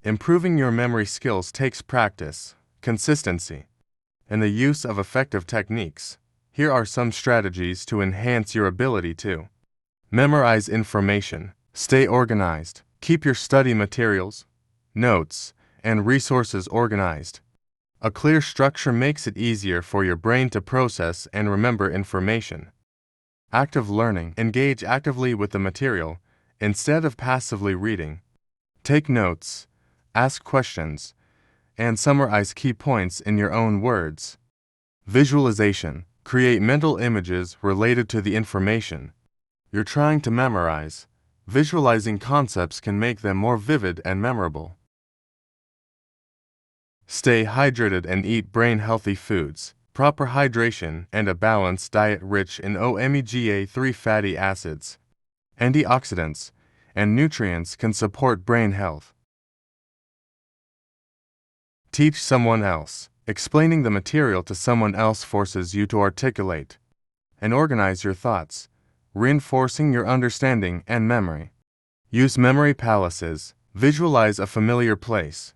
Improving your memory skills takes practice, consistency, and the use of effective techniques. Here are some strategies to enhance your ability to memorize information. Stay organized. Keep your study materials, notes, and resources organized. A clear structure makes it easier for your brain to process and remember information. Active learning. Engage actively with the material instead of passively reading. Take notes, ask questions, and summarize key points in your own words. Visualization. Create mental images related to the information you're trying to memorize. Visualizing concepts can make them more vivid and memorable. Stay hydrated and eat brain-healthy foods. Proper hydration and a balanced diet rich in omega-3 fatty acids, antioxidants, and nutrients can support brain health. Teach someone else. Explaining the material to someone else forces you to articulate and organize your thoughts, reinforcing your understanding and memory. Use memory palaces. Visualize a familiar place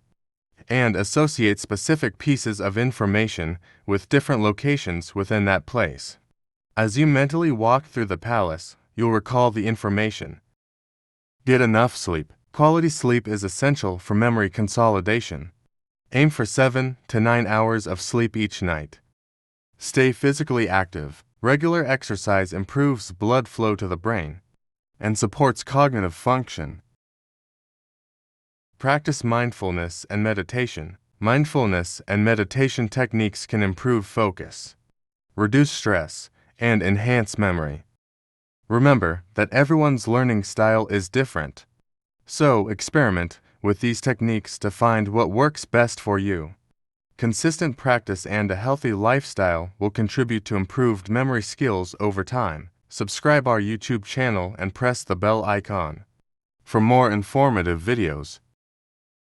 and associate specific pieces of information with different locations within that place. As you mentally walk through the palace, you'll recall the information. Get enough sleep. Quality sleep is essential for memory consolidation. Aim for 7 to 9 hours of sleep each night. Stay physically active. Regular exercise improves blood flow to the brain and supports cognitive function. Practice mindfulness and meditation. Mindfulness and meditation techniques can improve focus, reduce stress, and enhance memory. Remember that everyone's learning style is different, so experiment with these techniques to find what works best for you. Consistent practice and a healthy lifestyle will contribute to improved memory skills over time. Subscribe our YouTube channel and press the bell icon for more informative videos.